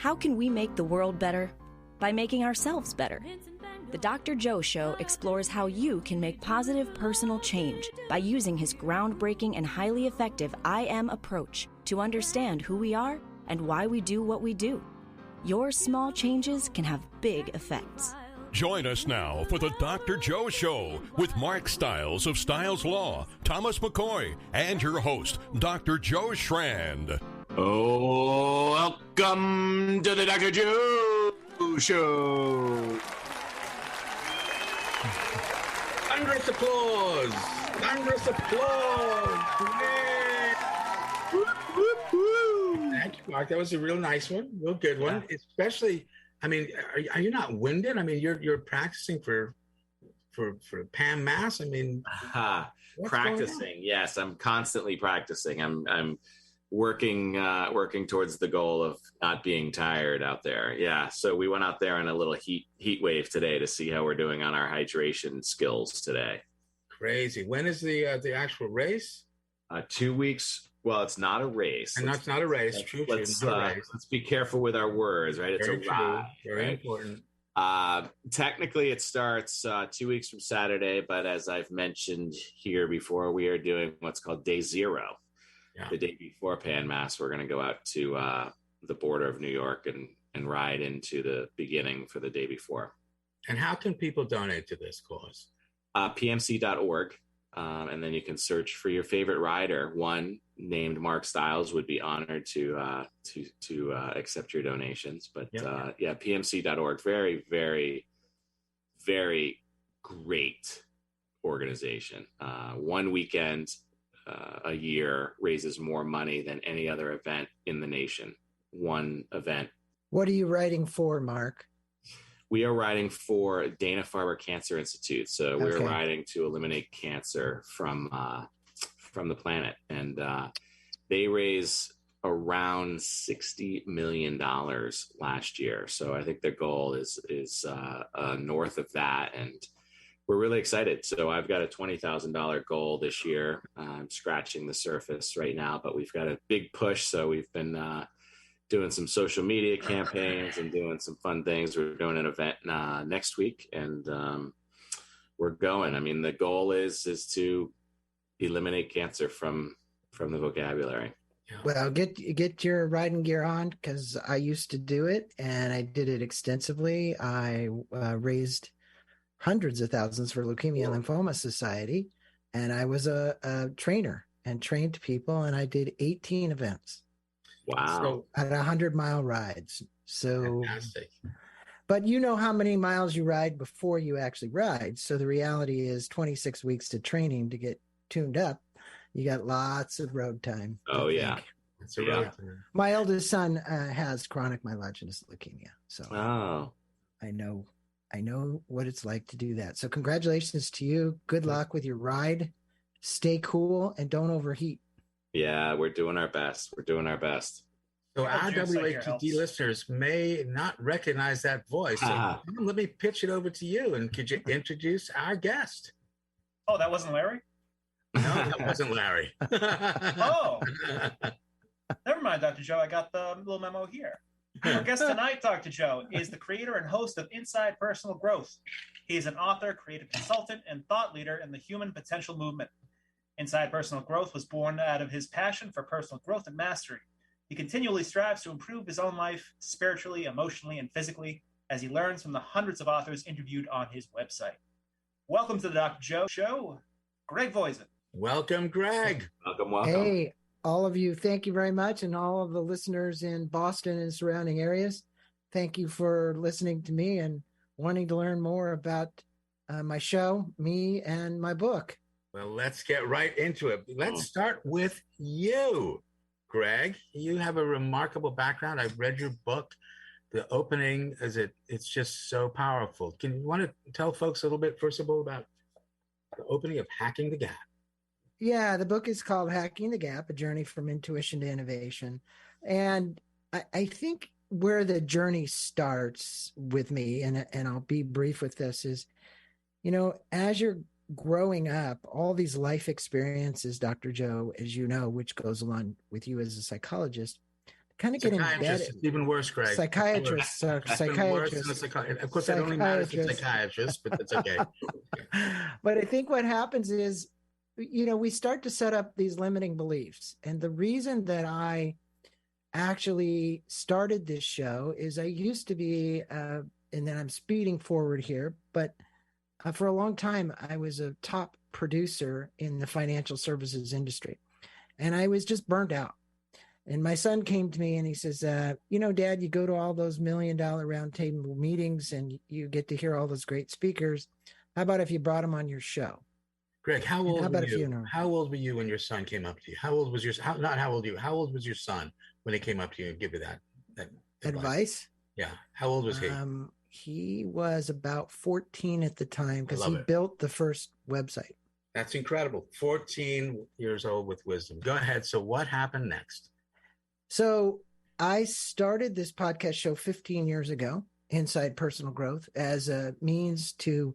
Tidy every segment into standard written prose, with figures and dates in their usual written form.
How can we make the world better? By making ourselves better. The Dr. Joe Show explores how you can make positive personal change by using his groundbreaking and highly effective I Am approach to understand who we are and why we do what we do. Your small changes can have big effects. Join us now for the Dr. Joe Show with Mark Stiles of Stiles Law, Thomas McCoy, and your host, Dr. Joe Schrand. Oh, welcome to the Dr. Joe Show. Thunderous applause. Thunderous applause. Yeah. Whoop, whoop, whoop. Thank you, Mark. That was a real nice one, real good one. Yeah. Especially, I mean, are you not winded? I mean, you're practicing for Pan Mass. I mean, practicing. Yes, I'm constantly practicing. I'm working towards the goal of not being tired out there. Yeah. So we went out there in a little heat wave today to see how we're doing on our hydration skills today. Crazy. When is the actual race? 2 weeks. Well, it's not a race. And that's not a race. True. Let's be careful with our words, right? It's very a ride. Very important. Technically, it starts 2 weeks from Saturday, but as I've mentioned here before, we are doing what's called Day Zero. Yeah. The day before Pan Mass, we're going to go out to the border of New York and ride into the beginning for the day before. And how can people donate to this cause? PMC.org. And then you can search for your favorite rider. One named Mark Stiles would be honored to accept your donations. But PMC.org, very, very, very great organization. One weekend a year raises more money than any other event in the nation. One event. What are you writing for, Mark? We are writing for Dana-Farber Cancer Institute. So we're writing to eliminate cancer from the planet. And they raised around $60 million last year. So I think their goal is north of that. And we're really excited. So I've got a $20,000 goal this year. I'm scratching the surface right now, but we've got a big push. So we've been doing some social media campaigns and doing some fun things. We're doing an event next week, and we're going. I mean, the goal is to eliminate cancer from the vocabulary. Well, get your riding gear on, because I used to do it, and I did it extensively. I raised hundreds of thousands for Leukemia and Lymphoma Society, and I was a trainer and trained people, and I did 18 events. Wow. So at 100-mile rides. So, fantastic. But you know how many miles you ride before you actually ride. So the reality is 26 weeks to training to get tuned up. You got lots of road time. Oh, yeah. It's a road time. My eldest son has chronic myelogenous leukemia. So I know what it's like to do that. So congratulations to you. Good luck with your ride. Stay cool and don't overheat. Yeah, we're doing our best. So our WATD listeners may not recognize that voice. So let me pitch it over to you. And could you introduce our guest? Oh, that wasn't Larry? No, that wasn't Larry. Oh, never mind, Dr. Joe. I got the little memo here. Our guest tonight, Dr. Joe, is the creator and host of Inside Personal Growth. He is an author, creative consultant, and thought leader in the human potential movement. Inside Personal Growth was born out of his passion for personal growth and mastery. He continually strives to improve his own life spiritually, emotionally, and physically as he learns from the hundreds of authors interviewed on his website. Welcome to the Dr. Joe Show, Greg Voisen. Welcome, Greg. Welcome. Hey, all of you, thank you very much. And all of the listeners in Boston and surrounding areas, thank you for listening to me and wanting to learn more about my show, me, and my book. Well, let's get right into it. Let's start with you, Greg. You have a remarkable background. I've read your book. The opening, it's just so powerful. You want to tell folks a little bit, first of all, about the opening of Hacking the Gap? Yeah, the book is called Hacking the Gap, A Journey from Intuition to Innovation. And I think where the journey starts with me, and I'll be brief with this, is, as you're growing up, all these life experiences, Dr. Joe, as you know, which goes along with you as a psychologist, kind of get embedded. It's even worse, Greg. Psychiatrists are psychiatrists. Of course, that only matters to psychiatrists, but that's okay. But I think what happens is, we start to set up these limiting beliefs. And the reason that I actually started this show is I used to be, and then I'm speeding forward here, but for a long time, I was a top producer in the financial services industry. And I was just burnt out. And my son came to me and he says, Dad, you go to all those $1 million roundtable meetings and you get to hear all those great speakers. How about if you brought them on your show? Greg, how old were you? How old were you when your son came up to you? How old was your son when he came up to you and give you that advice? Yeah. How old was he? He was about 14 at the time because he built the first website. That's incredible. 14 years old with wisdom. Go ahead. So what happened next? So I started this podcast show 15 years ago, Inside Personal Growth, as a means to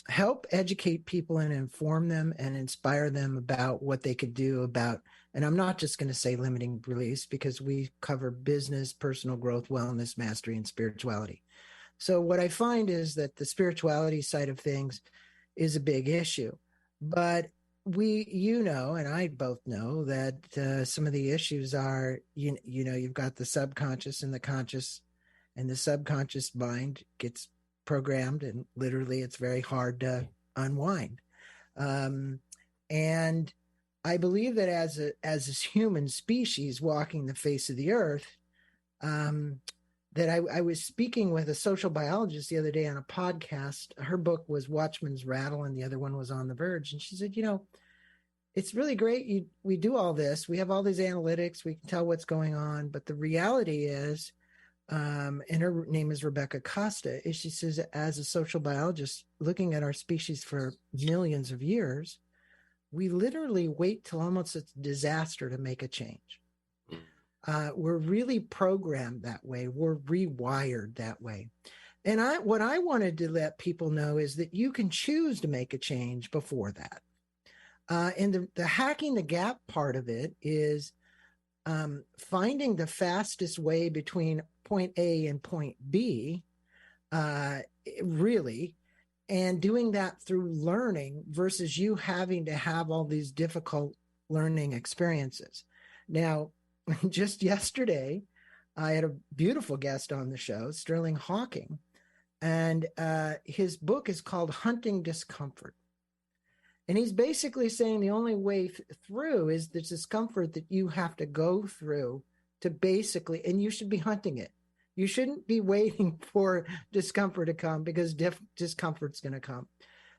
help educate people and inform them and inspire them about what they could do about, and I'm not just going to say limiting beliefs because we cover business, personal growth, wellness, mastery, and spirituality. So what I find is that the spirituality side of things is a big issue, but and I both know that some of the issues are, you've got the subconscious and the conscious, and the subconscious mind gets programmed, and literally it's very hard to unwind. And I believe that as a human species walking the face of the earth, that I was speaking with a social biologist the other day on a podcast. Her book was Watchman's Rattle, and the other one was On the Verge. And she said, it's really great. We do all this. We have all these analytics. We can tell what's going on. But the reality is, and her name is Rebecca Costa, is she says, as a social biologist looking at our species for millions of years, we literally wait till almost it's a disaster to make a change. We're really programmed that way. We're rewired that way. And what I wanted to let people know is that you can choose to make a change before that. And the hacking the gap part of it is finding the fastest way between point A and point B, really, and doing that through learning versus you having to have all these difficult learning experiences. Now, just yesterday, I had a beautiful guest on the show, Sterling Hawking, and his book is called Hunting Discomfort. And he's basically saying the only way through is the discomfort that you have to go through to basically, and you should be hunting it. You shouldn't be waiting for discomfort to come because discomfort's going to come.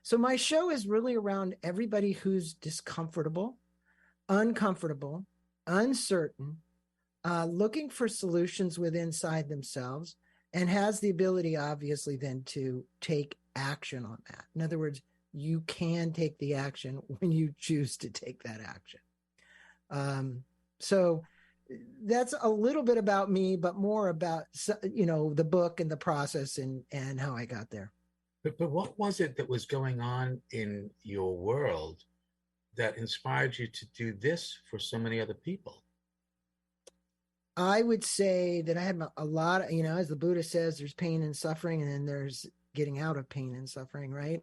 So my show is really around everybody who's discomfortable, uncomfortable, uncertain, looking for solutions inside themselves, and has the ability, obviously, then to take action on that. In other words, you can take the action when you choose to take that action. So that's a little bit about me, but more about, the book and the process and how I got there. But what was it that was going on in your world that inspired you to do this for so many other people? I would say that I had a lot of, as the Buddha says, there's pain and suffering, and then there's getting out of pain and suffering, right?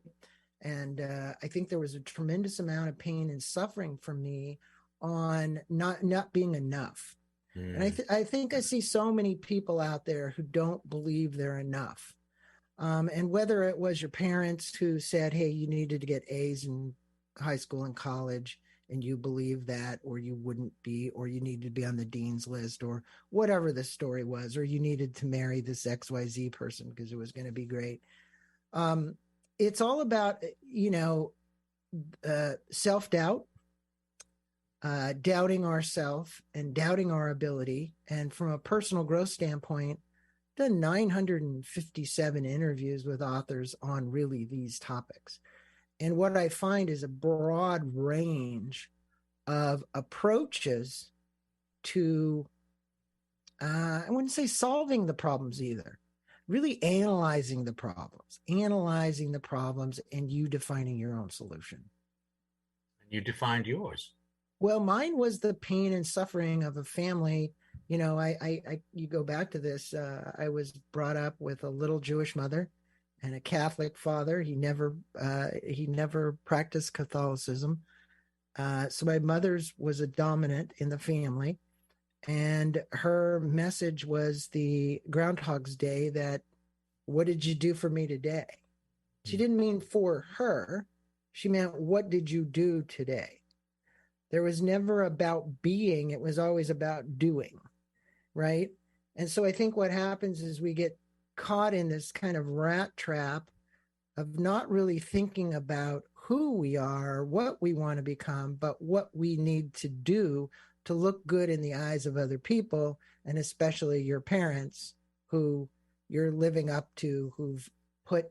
And I think there was a tremendous amount of pain and suffering for me on not being enough. And I think I see so many people out there who don't believe they're enough. And whether it was your parents who said, hey, you needed to get A's in high school and college, and you believe that, or you wouldn't be, or you needed to be on the dean's list, or whatever the story was, or you needed to marry this XYZ person because it was going to be great. It's all about, self-doubt, doubting ourselves and doubting our ability. And from a personal growth standpoint, done 957 interviews with authors on really these topics. And what I find is a broad range of approaches to, I wouldn't say solving the problems either, really analyzing the problems, and you defining your own solution. You defined yours. Well, mine was the pain and suffering of a family You go back to this. I was brought up with a little Jewish mother and a Catholic father. He never practiced Catholicism. So my mother's was a dominant in the family, and her message was the Groundhog's Day, that what did you do for me today? She didn't mean for her. She meant, what did you do today? There was never about being. It was always about doing, right? And so I think what happens is we get caught in this kind of rat trap of not really thinking about who we are, what we want to become, but what we need to do to look good in the eyes of other people, and especially your parents, who you're living up to, who've put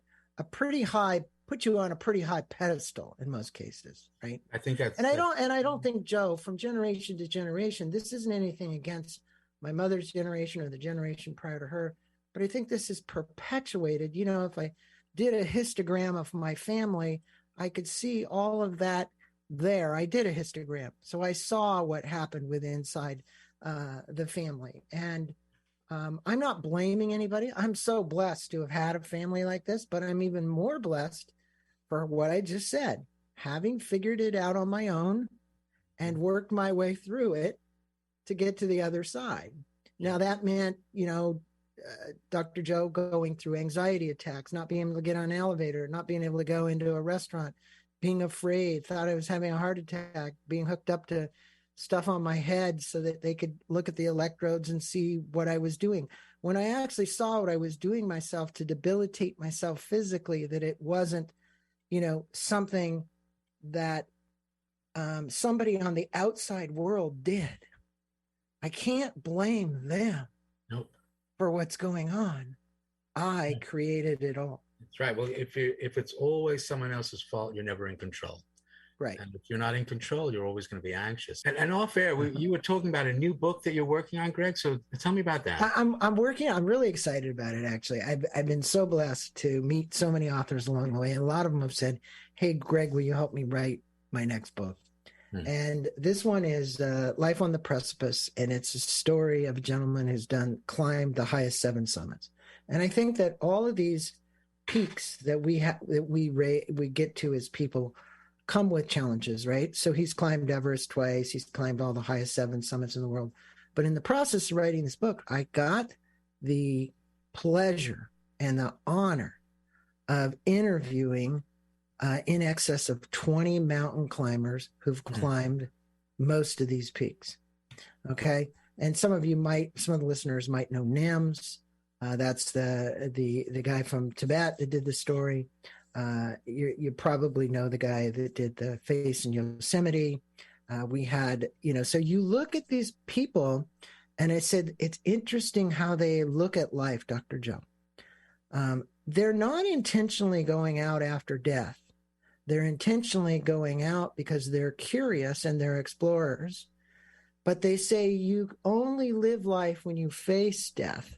you on a pretty high pedestal in most cases, right? I think that's. And I don't think, Joe, from generation to generation, this isn't anything against my mother's generation or the generation prior to her, but I think this is perpetuated. If I did a histogram of my family, I could see all of that there. I did a histogram, so I saw what happened with inside the family. And I'm not blaming anybody. I'm so blessed to have had a family like this, but I'm even more blessed for what I just said, having figured it out on my own and worked my way through it to get to the other side. Now that meant, Dr. Joe going through anxiety attacks, not being able to get on an elevator, not being able to go into a restaurant, being afraid, thought I was having a heart attack, being hooked up to stuff on my head so that they could look at the electrodes and see what I was doing. When I actually saw what I was doing myself to debilitate myself physically, that it wasn't, something that somebody on the outside world did. I can't blame them. Nope. For what's going on. I created it all. That's right. Well, if it's always someone else's fault, you're never in control. Right. And if you're not in control, you're always going to be anxious. And off air, you were talking about a new book that you're working on, Greg. So tell me about that. I'm really excited about it, actually. I've been so blessed to meet so many authors along the way. And a lot of them have said, hey, Greg, will you help me write my next book? And this one is Life on the Precipice, and it's a story of a gentleman who's climbed the highest 7 summits. And I think that all of these peaks that we get to as people come with challenges, right? So he's climbed Everest twice. He's climbed all the highest 7 summits in the world. But in the process of writing this book, I got the pleasure and the honor of interviewing in excess of 20 mountain climbers who've climbed most of these peaks. Okay. And some of the listeners might know NIMS. That's the guy from Tibet that did the story. You probably know the guy that did the face in Yosemite. We had, so you look at these people, and I said, it's interesting how they look at life, Dr. Joe. They're not intentionally going out after death. They're intentionally going out because they're curious and they're explorers. But they say you only live life when you face death.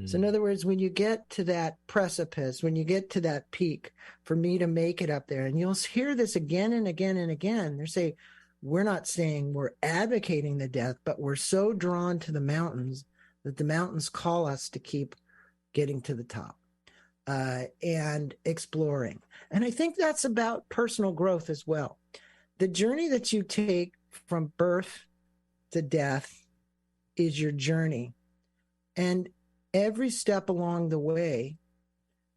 So in other words, when you get to that precipice, when you get to that peak, for me to make it up there, and you'll hear this again and again and again, they say, we're not saying we're advocating the death, but we're so drawn to the mountains that the mountains call us to keep getting to the top and exploring. And I think that's about personal growth as well. The journey that you take from birth to death is your journey. And every step along the way,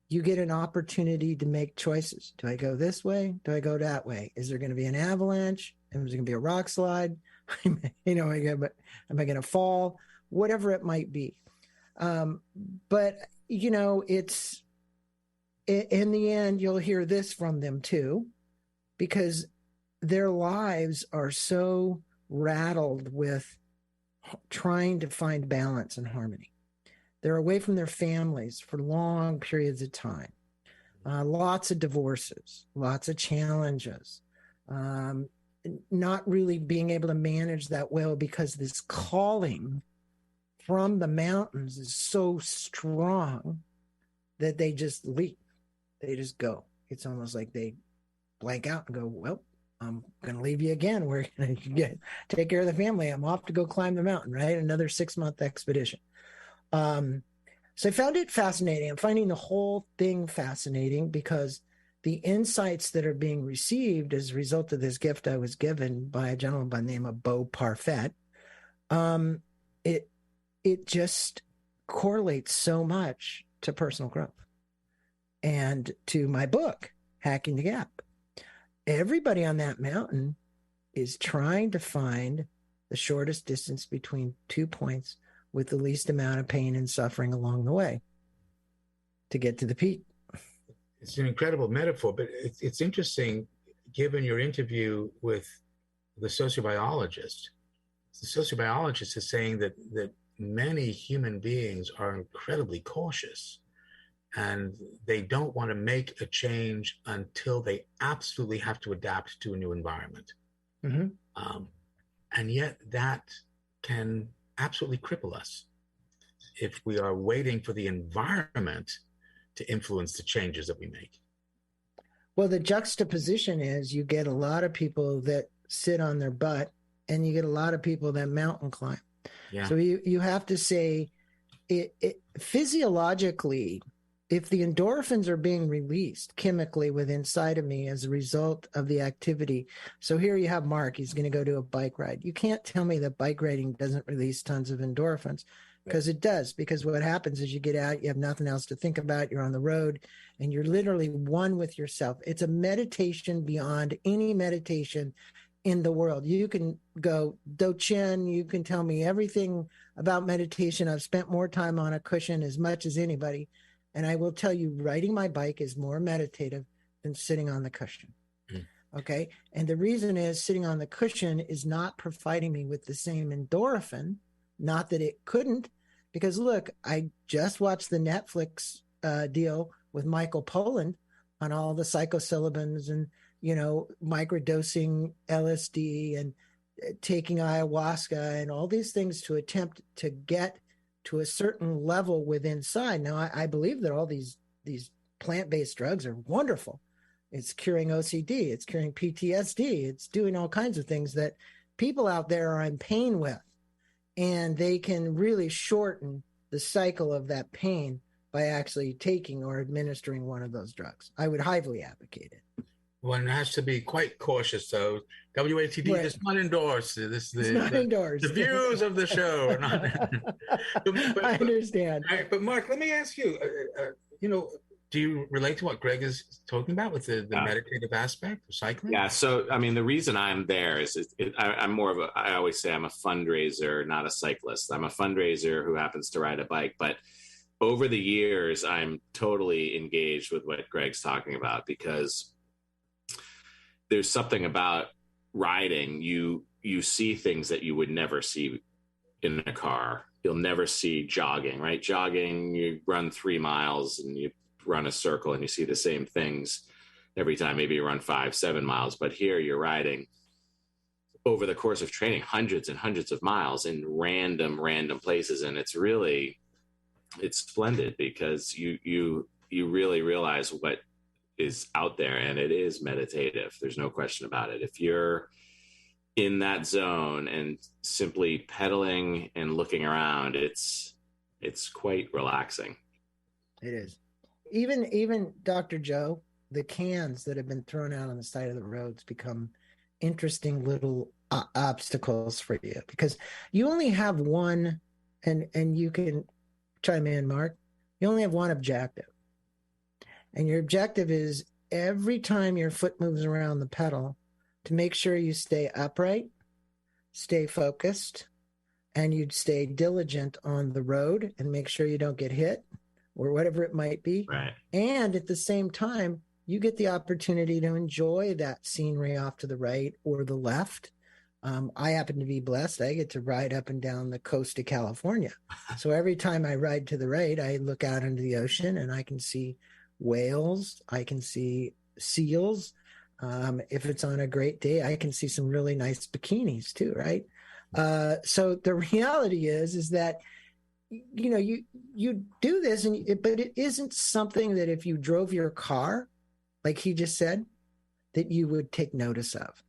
you get an opportunity to make choices. Do I go this way? Do I go that way? Is there going to be an avalanche? Is there going to be a rock slide? Am I going to fall? Whatever it might be. But, it's in the end, you'll hear this from them too, because their lives are so rattled with trying to find balance and harmony. They're away from their families for long periods of time. Lots of divorces, lots of challenges, not really being able to manage that well because this calling from the mountains is so strong that they just leave. They just go. It's almost like they blank out and go, well, I'm going to leave you again. We're going to take care of the family. I'm off to go climb the mountain, right? Another 6-month expedition. So I found it fascinating. I'm finding the whole thing fascinating because the insights that are being received as a result of this gift I was given by a gentleman by the name of Beau Parfait, it just correlates so much to personal growth and to my book, Hacking the Gap. Everybody on that mountain is trying to find the shortest distance between 2 points with the least amount of pain and suffering along the way to get to the peak. It's an incredible metaphor, but it's interesting, given your interview with the sociobiologist. The sociobiologist is saying that many human beings are incredibly cautious, and they don't want to make a change until they absolutely have to adapt to a new environment. Mm-hmm. And yet that can absolutely cripple us if we are waiting for the environment to influence the changes that we make. Well, the juxtaposition is you get a lot of people that sit on their butt and you get a lot of people that mountain climb. Yeah. So you have to say it physiologically, if the endorphins are being released chemically within inside of me as a result of the activity. So here you have Mark, he's going to go do a bike ride. You can't tell me that bike riding doesn't release tons of endorphins, because it does. Because what happens is you get out, you have nothing else to think about, you're on the road, and you're literally one with yourself. It's a meditation beyond any meditation in the world. You can go Do-Chin, you can tell me everything about meditation. I've spent more time on a cushion as much as anybody. And I will tell you, riding my bike is more meditative than sitting on the cushion. Okay. And the reason is sitting on the cushion is not providing me with the same endorphin. Not that it couldn't, because look, I just watched the Netflix deal with Michael Pollan on all the psilocybins and, microdosing LSD and taking ayahuasca and all these things to attempt to get to a certain level within inside. Now, I believe that all these plant-based drugs are wonderful. It's curing OCD. It's curing PTSD. It's doing all kinds of things that people out there are in pain with. And they can really shorten the cycle of that pain by actually taking or administering one of those drugs. I would highly advocate it. One has to be quite cautious, though. WATD does not endorse this. Endorsed. The views of the show are not. I understand. But Mark, let me ask you. Do you relate to what Greg is talking about with the meditative aspect of cycling? Yeah. So, I mean, the reason I'm there is I'm more of I always say I'm a fundraiser, not a cyclist. I'm a fundraiser who happens to ride a bike. But over the years, I'm totally engaged with what Greg's talking about, because there's something about riding. You see things that you would never see in a car. You'll never see jogging, right? Jogging, you run 3 miles and you run a circle and you see the same things every time. Maybe you run 5-7 miles, but here you're riding over the course of training hundreds and hundreds of miles in random places. And it's splendid, because you really realize what is out there, and it is meditative. There's no question about it. If you're in that zone and simply pedaling and looking around, it's quite relaxing. It is. Even Dr. Joe, the cans that have been thrown out on the side of the roads become interesting little obstacles for you, because you only have one, and you can chime in, Mark, you only have one objective. And your objective is every time your foot moves around the pedal to make sure you stay upright, stay focused, and you'd stay diligent on the road and make sure you don't get hit or whatever it might be. Right. And at the same time, you get the opportunity to enjoy that scenery off to the right or the left. I happen to be blessed. I get to ride up and down the coast of California. So every time I ride to the right, I look out into the ocean and I can see whales. I can see seals. If it's on a great day, I can see some really nice bikinis too, right? So the reality is that, you do this, but it isn't something that if you drove your car, like he just said, that you would take notice of.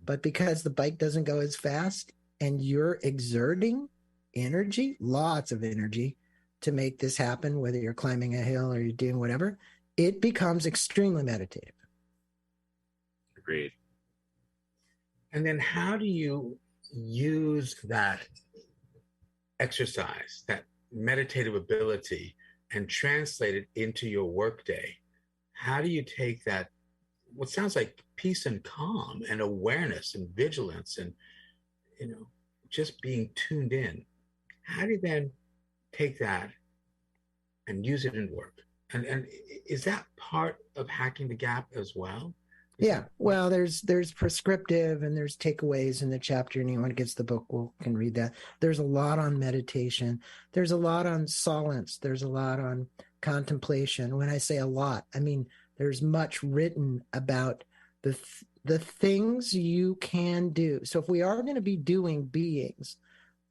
but because the bike doesn't go as fast and you're exerting energy, lots of energy, to make this happen, whether you're climbing a hill or you're doing whatever, it becomes extremely meditative. Agreed. And then how do you use that exercise, that meditative ability, and translate it into your workday? How do you take that, what sounds like peace and calm and awareness and vigilance and, just being tuned in? How do you then take that and use it in work? And is that part of hacking the gap as well? Yeah, well, there's prescriptive and there's takeaways in the chapter. Anyone who gets the book can read that. There's a lot on meditation. There's a lot on solace. There's a lot on contemplation. When I say a lot, I mean there's much written about the things you can do. So if we are going to be doing beings,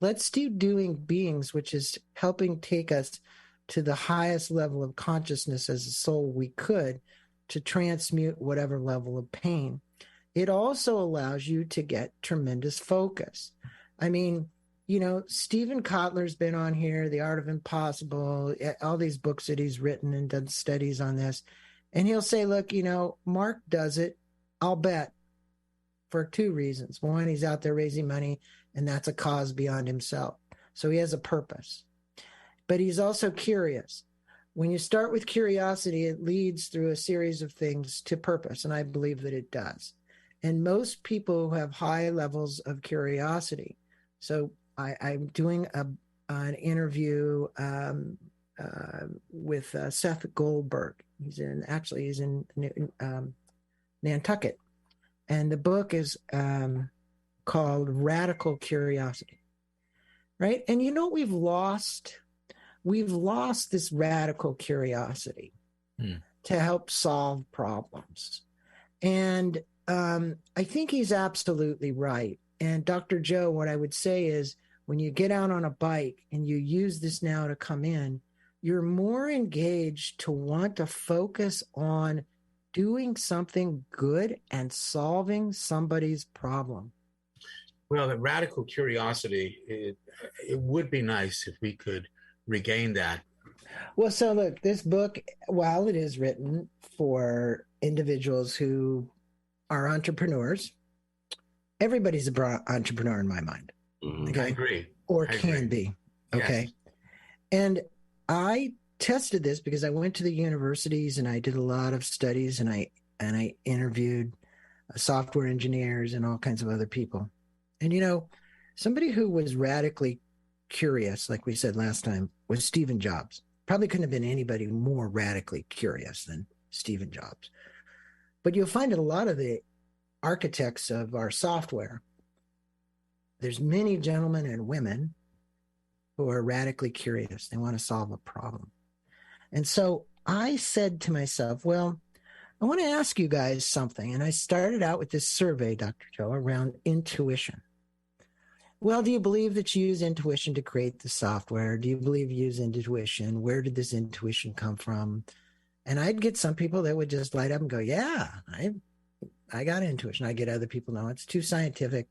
let's do doing beings, which is helping take us to the highest level of consciousness as a soul we could, to transmute whatever level of pain. It also allows you to get tremendous focus. I mean, Stephen Kotler's been on here, The Art of Impossible, all these books that he's written and done studies on this. And he'll say, look, Mark does it, I'll bet, for two reasons. One, he's out there raising money, and that's a cause beyond himself. So he has a purpose. But he's also curious. When you start with curiosity, it leads through a series of things to purpose, and I believe that it does. And most people who have high levels of curiosity. So I'm doing an interview with Seth Goldberg. He's in Nantucket, and the book is called Radical Curiosity, right? And we've lost this radical curiosity to help solve problems. And I think he's absolutely right. And Dr. Joe, what I would say is when you get out on a bike and you use this now to come in, you're more engaged to want to focus on doing something good and solving somebody's problem. Well, the radical curiosity, it would be nice if we could regain that. Well, so look, this book, while it is written for individuals who are entrepreneurs, everybody's an entrepreneur in my mind. Okay? I agree. Or can be. Okay. Yes. And I tested this because I went to the universities and I did a lot of studies and I interviewed software engineers and all kinds of other people. And somebody who was radically curious, like we said last time, was Stephen Jobs. Probably couldn't have been anybody more radically curious than Stephen Jobs. But you'll find that a lot of the architects of our software, there's many gentlemen and women who are radically curious. They want to solve a problem. And so I said to myself, well, I want to ask you guys something. And I started out with this survey, Dr. Joe, around intuition. Well, do you believe that you use intuition to create the software? Do you believe you use intuition? Where did this intuition come from? And I'd get some people that would just light up and go, yeah, I got intuition. I get other people, no, it's too scientific.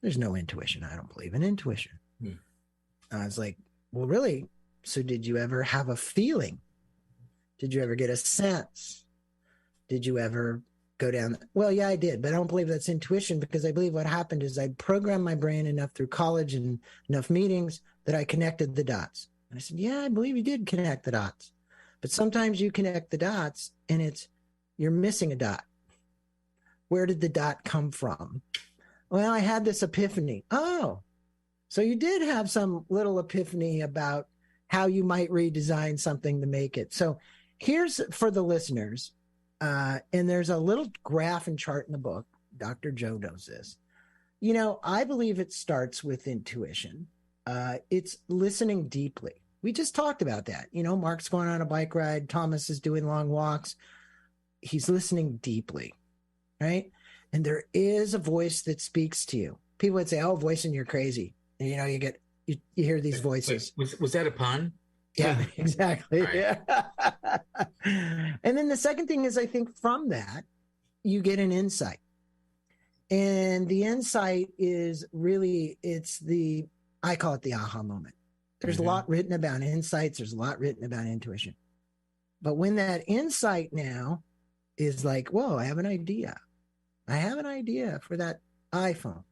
There's no intuition. I don't believe in intuition. I was like, well, really? So did you ever have a feeling? Did you ever get a sense? Did you ever go down? Well, yeah, I did, but I don't believe that's intuition because I believe what happened is I programmed my brain enough through college and enough meetings that I connected the dots. And I said, yeah, I believe you did connect the dots. But sometimes you connect the dots and you're missing a dot. Where did the dot come from? Well, I had this epiphany. Oh, so you did have some little epiphany about how you might redesign something to make it. So here's for the listeners, and there's a little graph and chart in the book. Dr. Joe knows this. I believe it starts with intuition. It's listening deeply. We just talked about that. Mark's going on a bike ride. Thomas is doing long walks. He's listening deeply, right? And there is a voice that speaks to you. People would say, oh, Voisen, you're crazy. And, you hear these voices. Was that a pun? Yeah, exactly. Right. Yeah. And then the second thing is, I think from that, you get an insight. And the insight is really, I call it the aha moment. There's a lot written about insights. There's a lot written about intuition. But when that insight now is like, whoa, I have an idea. I have an idea for that iPhone.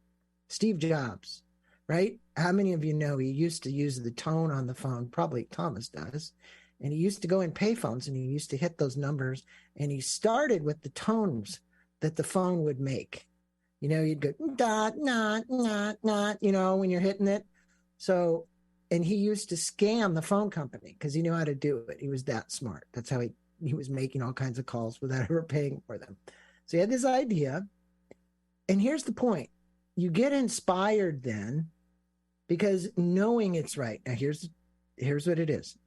Steve Jobs, right? How many of you know he used to use the tone on the phone? Probably Thomas does. And he used to go in payphones and he used to hit those numbers. And he started with the tones that the phone would make. You know, you'd go, dot, not, you know, when you're hitting it. So, and he used to scam the phone company because he knew how to do it. He was that smart. That's how he was making all kinds of calls without ever paying for them. So he had this idea. And here's the point. You get inspired then because knowing it's right. Now, here's what it is.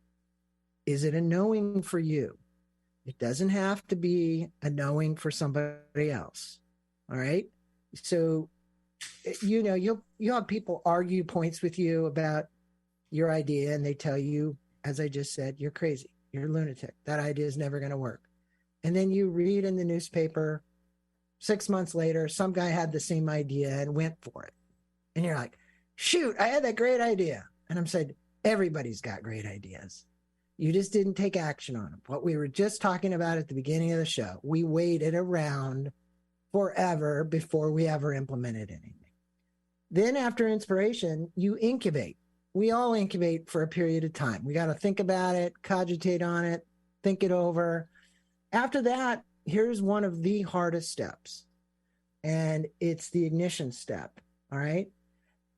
Is it a knowing for you? It doesn't have to be a knowing for somebody else. All right. So, you know, you'll have people argue points with you about your idea, and they tell you, as I just said, you're crazy. You're a lunatic. That idea is never going to work. And then you read in the newspaper 6 months later, some guy had the same idea and went for it. And you're like, shoot, I had that great idea. And I'm saying, everybody's got great ideas. You just didn't take action on them. What we were just talking about at the beginning of the show, we waited around forever before we ever implemented anything. Then after inspiration, you incubate. We all incubate for a period of time. We got to think about it, cogitate on it, think it over. After that, here's one of the hardest steps, and it's the ignition step, all right?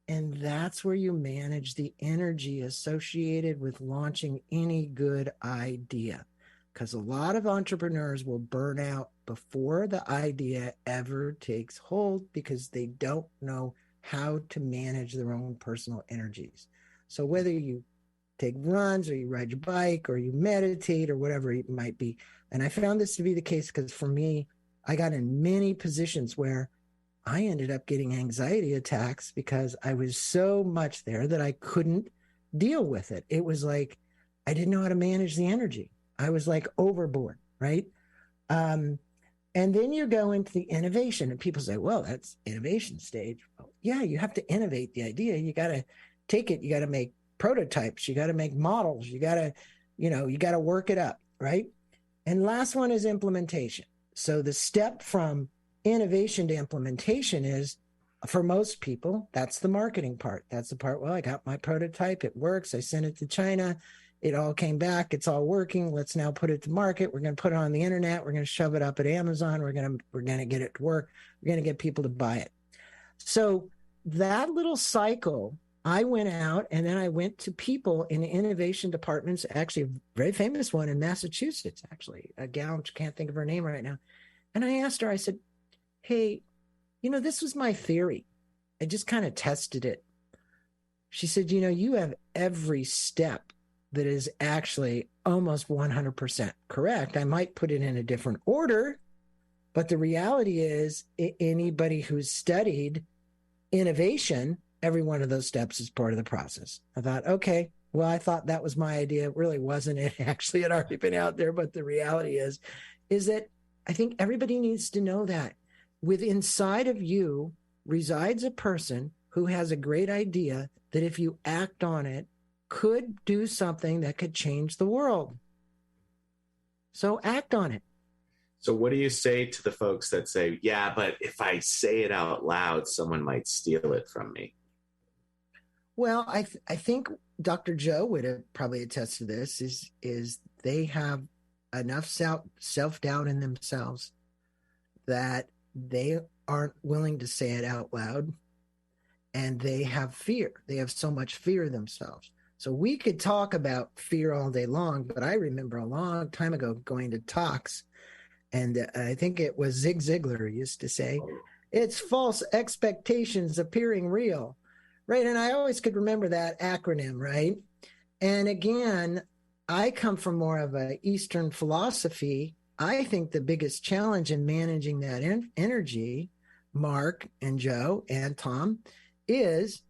And that's where you manage the energy associated with launching any good idea, because a lot of entrepreneurs will burn out before the idea ever takes hold because they don't know how to manage their own personal energies. So whether you take runs or you ride your bike or you meditate or whatever it might be. And I found this to be the case because for me, I got in many positions where I ended up getting anxiety attacks because I was so much there that I couldn't deal with it. It was like, I didn't know how to manage the energy. I was like overboard, right? And then you go into the innovation and people say, well, that's innovation stage. Well, yeah, you have to innovate the idea. You got to take it. You got to make prototypes. You got to make models. You got to, you got to work it up, right? And last one is implementation. So the step from innovation to implementation is, for most people, that's the marketing part. That's the part, well, I got my prototype. It works. I sent it to China. It all came back. It's all working. Let's now put it to market. We're going to put it on the internet. We're going to shove it up at Amazon. We're going to get it to work. We're going to get people to buy it. So that little cycle, I went out and then I went to people in the innovation departments, actually a very famous one in Massachusetts, actually, a gal, can't think of her name right now. And I asked her, I said, hey, this was my theory. I just kind of tested it. She said, you have every step that is actually almost 100% correct. I might put it in a different order, but the reality is anybody who's studied innovation, every one of those steps is part of the process. I thought, okay, well, I thought that was my idea. It really wasn't. It actually had already been out there. But the reality is that I think everybody needs to know that inside of you resides a person who has a great idea that if you act on it, could do something that could change the world. So act on it. So what do you say to the folks that say, yeah, but if I say it out loud, someone might steal it from me? Well, I think Dr. Joe would have probably attest to this, is they have enough self-doubt in themselves that they aren't willing to say it out loud, and they have fear. They have so much fear themselves. So we could talk about fear all day long, but I remember a long time ago going to talks, and I think it was Zig Ziglar used to say, it's false expectations appearing real, right? And I always could remember that acronym, right? And again, I come from more of an Eastern philosophy. I think the biggest challenge in managing that energy, Mark and Joe and Tom, is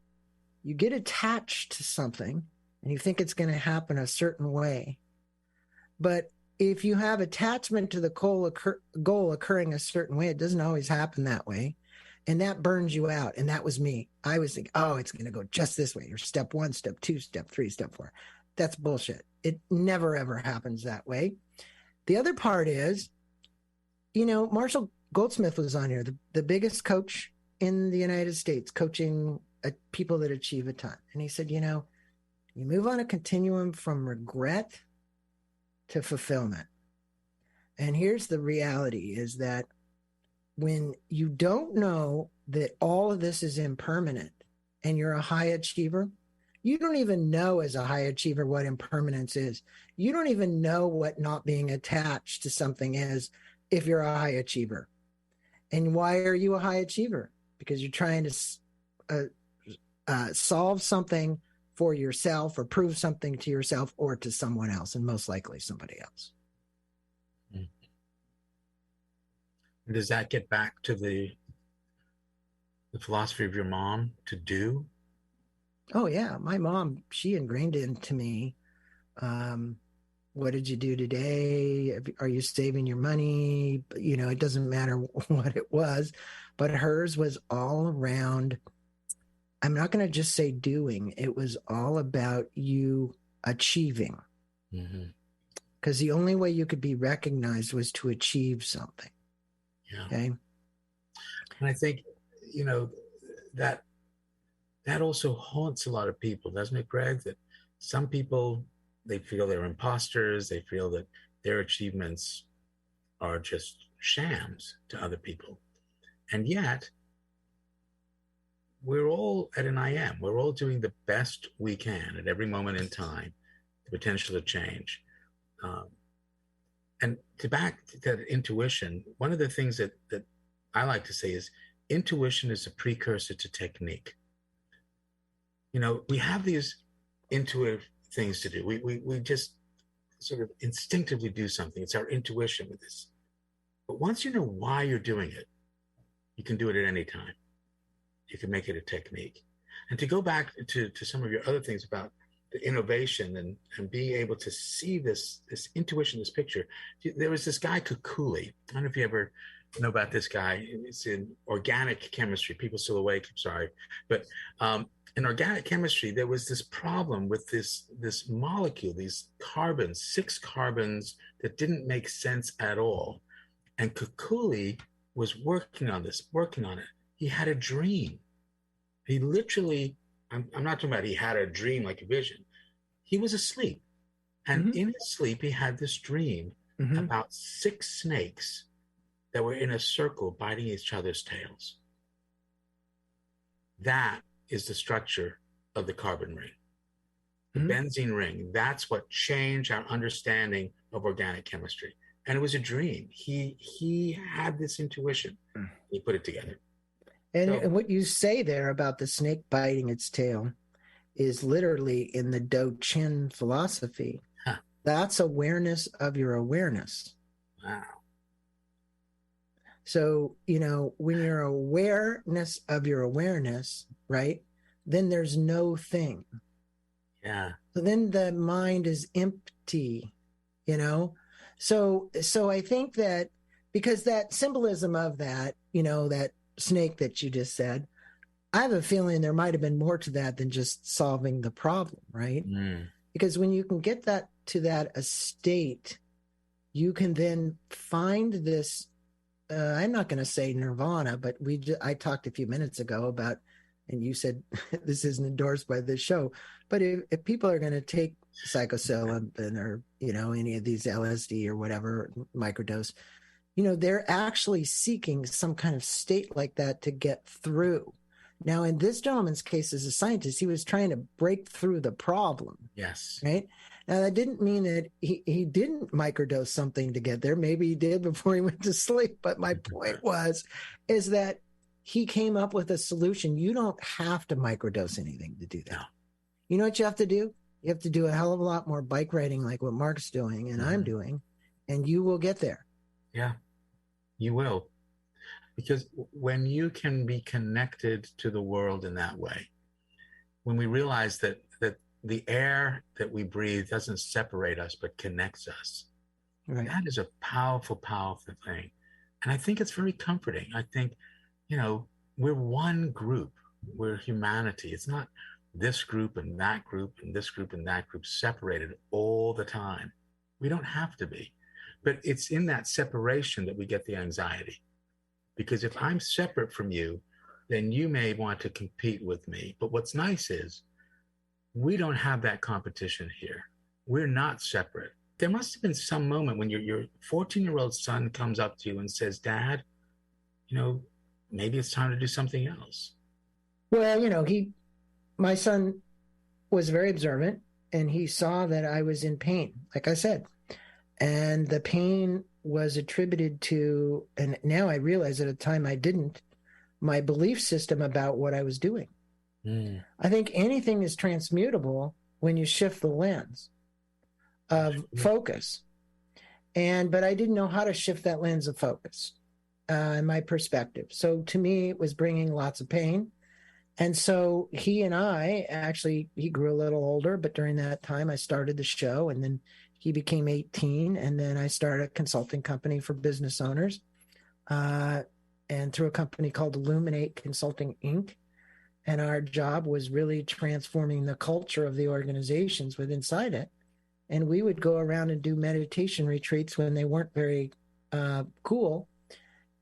you get attached to something and you think it's going to happen a certain way. But if you have attachment to the goal occurring a certain way, it doesn't always happen that way. And that burns you out. And that was me. I was thinking, oh, it's going to go just this way. You're step 1, step 2, step 3, step 4. That's bullshit. It never, ever happens that way. The other part is, Marshall Goldsmith was on here, the biggest coach in the United States, coaching people that achieve a ton. And he said, you move on a continuum from regret to fulfillment. And here's the reality is that when you don't know that all of this is impermanent and you're a high achiever, you don't even know as a high achiever what impermanence is. You don't even know what not being attached to something is if you're a high achiever. And why are you a high achiever? Because you're trying to solve something for yourself or prove something to yourself or to someone else, and most likely somebody else. Does that get back to the philosophy of your mom to do? Oh, yeah. My mom, she ingrained into me, what did you do today? Are you saving your money? It doesn't matter what it was, but hers was all around, I'm not going to just say doing. It was all about you achieving. Because the only way you could be recognized was to achieve something. Yeah. Okay. And I think, that also haunts a lot of people, doesn't it, Greg? That some people, they feel they're imposters. They feel that their achievements are just shams to other people. And yet, we're all at an I am. We're all doing the best we can at every moment in time, the potential to change. And to back that intuition, one of the things that I like to say is intuition is a precursor to technique. We have these intuitive things to do. We just sort of instinctively do something. It's our intuition with this. But once you know why you're doing it, you can do it at any time. You can make it a technique. And to go back to some of your other things about the innovation and being able to see this intuition, this picture. There was this guy, Kukuli. I don't know if you ever know about this guy. It's in organic chemistry. People still awake, I'm sorry. But in organic chemistry, there was this problem with this molecule, these carbons, 6 carbons that didn't make sense at all. And Kukuli was working on it. He had a dream. He literally, I'm not talking about he had a dream like a vision. He was asleep. And in his sleep, he had this dream about 6 snakes that were in a circle biting each other's tails. That is the structure of the carbon ring. The benzene ring. That's what changed our understanding of organic chemistry. And it was a dream. He had this intuition. He put it together. And what you say there about the snake biting its tail is literally in the Do Chin philosophy. Huh. That's awareness of your awareness. Wow. So, when you're awareness of your awareness, right, then there's no thing. Yeah. So then the mind is empty, So I think that because that symbolism of that, that snake that you just said, I have a feeling there might have been more to that than just solving the problem, right? Because when you can get that to that estate, you can then find this, I'm not going to say nirvana, but I talked a few minutes ago about, and you said this isn't endorsed by this show, but if people are going to take psilocybin or, any of these LSD or whatever, microdose, they're actually seeking some kind of state like that to get through. Now, in this gentleman's case, as a scientist, he was trying to break through the problem. Yes. Right? Now, that didn't mean that he didn't microdose something to get there. Maybe he did before he went to sleep. But my point is that he came up with a solution. You don't have to microdose anything to do that. No. You know what you have to do? You have to do a hell of a lot more bike riding like what Mark's doing and I'm doing, and you will get there. Yeah, you will. Because when you can be connected to the world in that way, when we realize that the air that we breathe doesn't separate us but connects us, right. That is a powerful, powerful thing. And I think it's very comforting. I think, we're one group. We're humanity. It's not this group and that group and this group and that group separated all the time. We don't have to be. But it's in that separation that we get the anxiety. Because if I'm separate from you, then you may want to compete with me. But what's nice is we don't have that competition here. We're not separate. There must have been some moment when your 14-year-old son comes up to you and says, Dad, maybe it's time to do something else. Well, my son was very observant, and he saw that I was in pain, like I said. And the pain was attributed to, and now I realize at a time I didn't, my belief system about what I was doing. I think anything is transmutable when you shift the lens of focus. But I didn't know how to shift that lens of focus, my perspective. So to me, it was bringing lots of pain. And so he and I he grew a little older, but during that time I started the show, and then he became 18. And then I started a consulting company for business owners, and through a company called Illuminate Consulting, Inc. And our job was really transforming the culture of the organizations with inside it. And we would go around and do meditation retreats when they weren't very cool.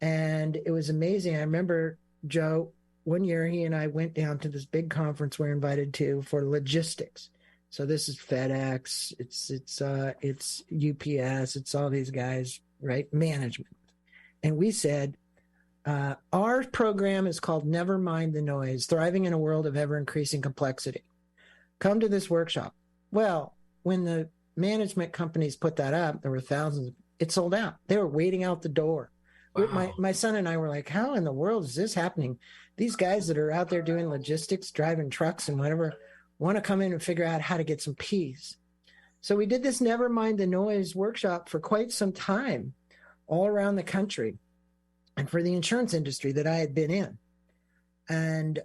And it was amazing. I remember, Joe, one year he and I went down to this big conference we're invited to for logistics. So this is FedEx, it's UPS, it's all these guys, right? Management. And we said, our program is called Never Mind the Noise, Thriving in a World of Ever-Increasing Complexity. Come to this workshop. Well, when the management companies put that up, there were thousands. It sold out. They were waiting out the door. Wow. My son and I were like, how in the world is this happening? These guys that are out there doing logistics, driving trucks and whatever, want to come in and figure out how to get some peace. So we did this Never Mind the Noise workshop for quite some time all around the country, and for the insurance industry that I had been in. And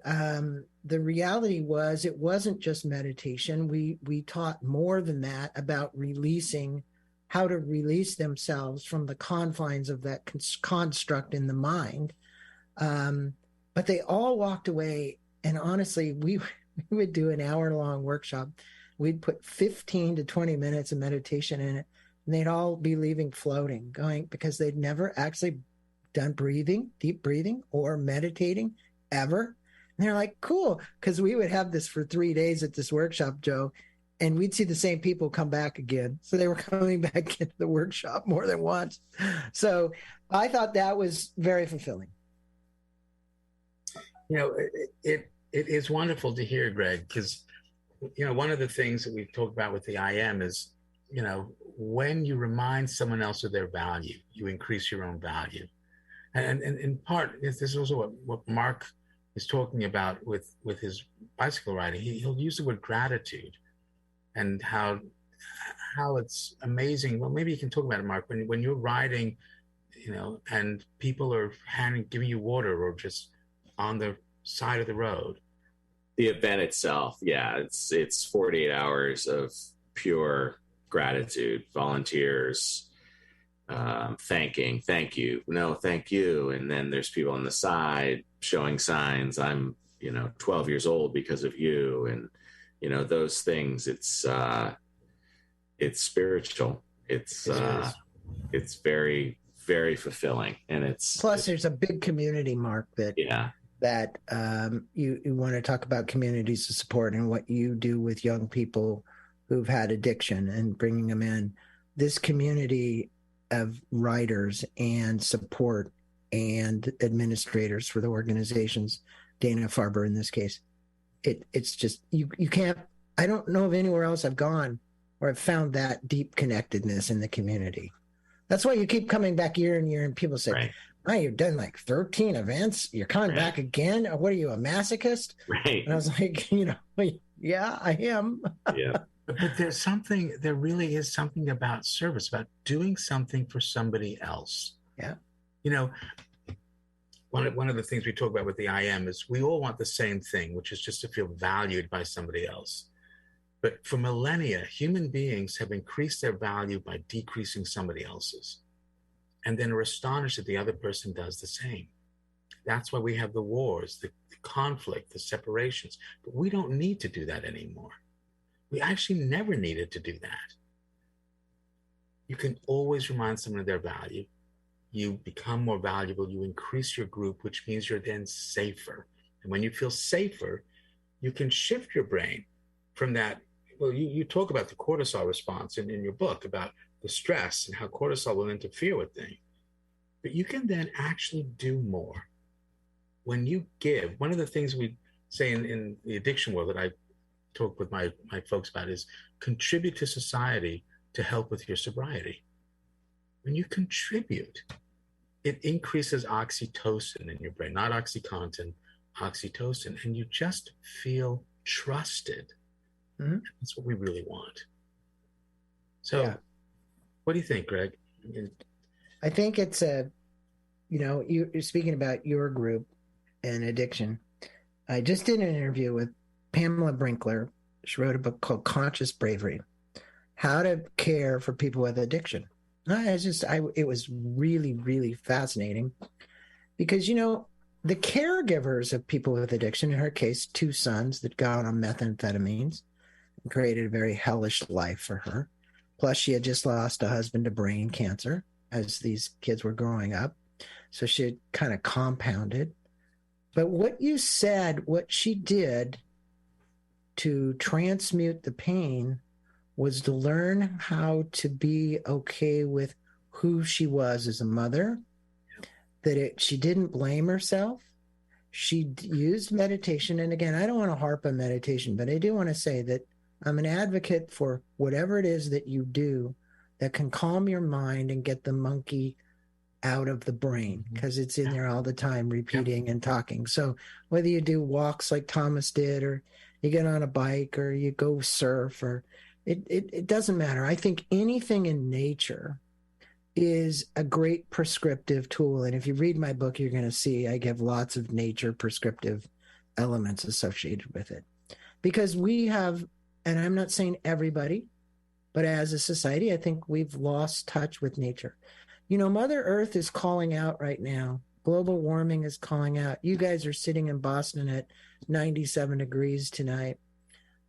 the reality was, it wasn't just meditation. We taught more than that about how to release themselves from the confines of that construct in the mind. But they all walked away, and honestly, we would do an hour-long workshop. We'd put 15 to 20 minutes of meditation in it, and they'd all be leaving floating, going, because they'd never actually done deep breathing or meditating ever. And they're like, cool, because we would have this for 3 days at this workshop, Joe, and we'd see the same people come back again. So they were coming back into the workshop more than once. So I thought that was very fulfilling. It is wonderful to hear, Greg, because, one of the things that we've talked about with the I Am is, when you remind someone else of their value, you increase your own value. And in part, this is also what Mark is talking about with his bicycle riding. He'll use the word gratitude, and how it's amazing. Well, maybe you can talk about it, Mark, when you're riding, and people are giving you water, or just on the side of the road. The event itself, yeah, it's 48 hours of pure gratitude, volunteers, thank you, no, thank you. And then there's people on the side showing signs, I'm, 12 years old because of you. And, those things, it's spiritual. It's very, very fulfilling. And there's a big community, Mark, that you want to talk about communities of support and what you do with young people who've had addiction and bringing them in. This community of writers and support and administrators for the organizations, Dana-Farber in this case, it's just, you can't, I don't know of anywhere else I've gone where I've found that deep connectedness in the community. That's why you keep coming back year and year, and people say, right. Oh, you've done like 13 events. You're coming back again. What are you, a masochist? Right. And I was like, yeah, I am. Yeah. But there really is something about service, about doing something for somebody else. Yeah. One of the things we talk about with the I Am is we all want the same thing, which is just to feel valued by somebody else. But for millennia, human beings have increased their value by decreasing somebody else's, and then are astonished that the other person does the same. That's why we have the wars, the conflict, the separations. But we don't need to do that anymore. We actually never needed to do that. You can always remind someone of their value. You become more valuable. You increase your group, which means you're then safer. And when you feel safer, you can shift your brain from that. Well, you talk about the cortisol response in your book about the stress and how cortisol will interfere with things. But you can then actually do more. When you give, one of the things we say in the addiction world that I talk with my folks about is contribute to society to help with your sobriety. When you contribute, it increases oxytocin in your brain, not OxyContin, oxytocin, and you just feel trusted. Mm-hmm. That's what we really want. So, What do you think, Greg? I think it's you're speaking about your group and addiction. I just did an interview with Pamela Brinkler. She wrote a book called Conscious Bravery, How to Care for People with Addiction. It was really, really fascinating because, the caregivers of people with addiction, in her case, 2 sons that got on methamphetamines and created a very hellish life for her. Plus, she had just lost a husband to brain cancer as these kids were growing up. So she had kind of compounded. But what you said, what she did to transmute the pain was to learn how to be okay with who she was as a mother, that she didn't blame herself. She used meditation. And again, I don't want to harp on meditation, but I do want to say that I'm an advocate for whatever it is that you do that can calm your mind and get the monkey out of the brain, because it's in there all the time, repeating and talking. So whether you do walks like Thomas did, or you get on a bike, or you go surf, or it doesn't matter. I think anything in nature is a great prescriptive tool. And if you read my book, you're going to see I give lots of nature prescriptive elements associated with it. Because we have, and I'm not saying everybody, but as a society, I think we've lost touch with nature. Mother Earth is calling out right now. Global warming is calling out. You guys are sitting in Boston at 97 degrees tonight.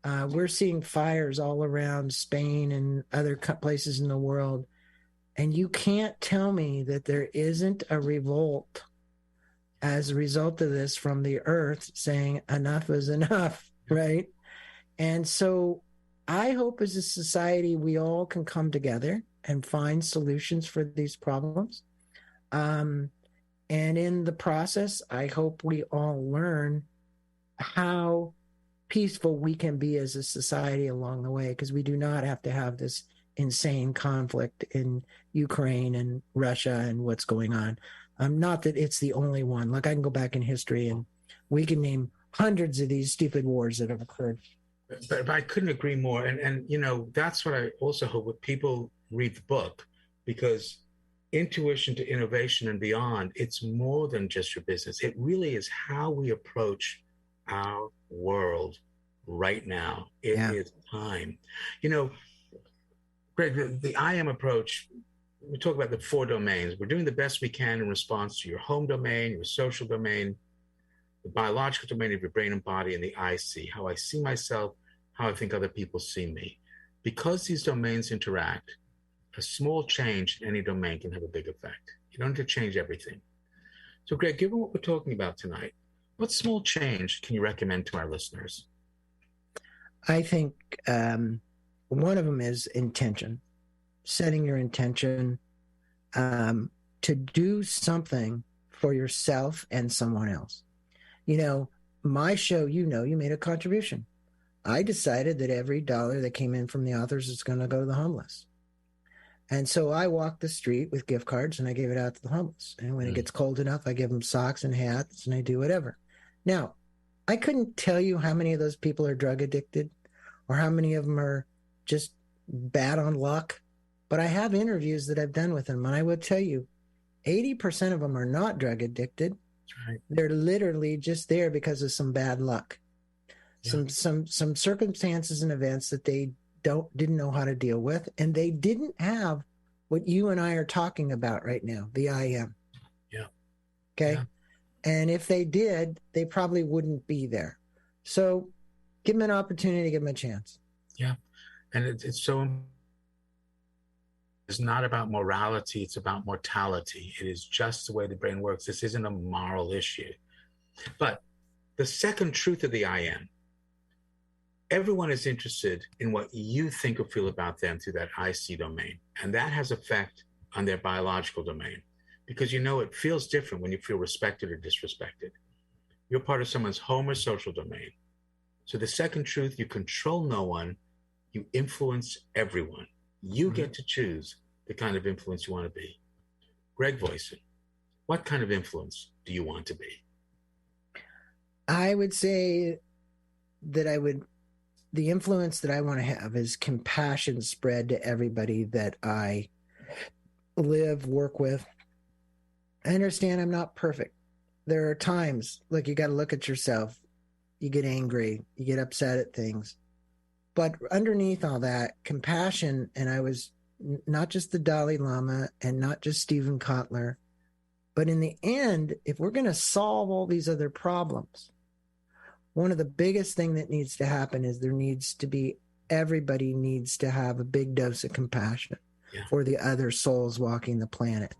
We're seeing fires all around Spain and other places in the world. And you can't tell me that there isn't a revolt as a result of this from the earth saying enough is enough, right? And so I hope as a society we all can come together and find solutions for these problems. And in the process, I hope we all learn how peaceful we can be as a society along the way, because we do not have to have this insane conflict in Ukraine and Russia and what's going on. Not that it's the only one. Like, I can go back in history and we can name hundreds of these stupid wars that have occurred. But I couldn't agree more. And that's what I also hope when people read the book, because intuition to innovation and beyond, it's more than just your business. It really is how we approach our world right now. It is time. Greg, the I am approach, we talk about the 4 domains. We're doing the best we can in response to your home domain, your social domain, the biological domain of your brain and body, and the I see, how I see myself, how I think other people see me. Because these domains interact, a small change in any domain can have a big effect. You don't have to change everything. So, Greg, given what we're talking about tonight, what small change can you recommend to our listeners? I think one of them is intention, setting your intention to do something for yourself and someone else. My show, you made a contribution. I decided that every dollar that came in from the authors is going to go to the homeless. And so I walked the street with gift cards and I gave it out to the homeless. And when it gets cold enough, I give them socks and hats and I do whatever. Now, I couldn't tell you how many of those people are drug addicted or how many of them are just bad on luck. But I have interviews that I've done with them. And I would tell you, 80% of them are not drug addicted. Right. They're literally just there because of some bad luck. Yeah. Some circumstances and events that they didn't know how to deal with, and they didn't have what you and I are talking about right now, the I am. Yeah. Okay. And if they did, they probably wouldn't be there. So give them an opportunity, give them a chance. Yeah. And it's so, it's not about morality, it's about mortality. It is just the way the brain works. This isn't a moral issue. But the second truth of the I am, everyone is interested in what you think or feel about them through that I see domain. And that has effect on their biological domain, because it feels different when you feel respected or disrespected. You're part of someone's home or social domain. So the second truth, you control no one, you influence everyone. You get to choose the kind of influence you want to be. Greg Voisen, what kind of influence do you want to be? I would say that the influence that I want to have is compassion spread to everybody that I live, work with. I understand I'm not perfect. There are times, look, you got to look at yourself. You get angry, you get upset at things. But underneath all that, compassion, and I was not just the Dalai Lama and not just Stephen Kotler, but in the end, if we're going to solve all these other problems, one of the biggest thing that needs to happen is everybody needs to have a big dose of compassion for the other souls walking the planet.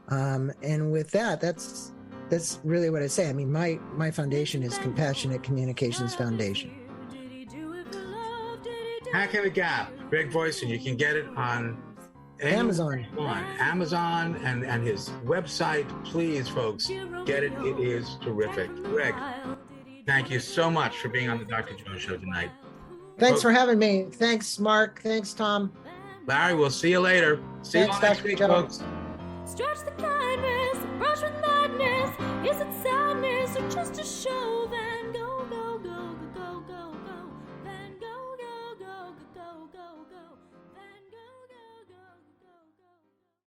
And with that, that's really what I say. I mean, my foundation is Compassionate Communications Foundation. Hack in the Gap, Greg Voisen. You can get it on Amazon. Amazon and his website. Please, folks, get it. It is terrific. Greg, thank you so much for being on the Dr. Joe Show tonight. Thanks for having me. Thanks, Mark. Thanks, Tom. Larry, we'll see you later. See you next week, folks. Stretch the kindness, brush with madness. Is it sadness or just to show them?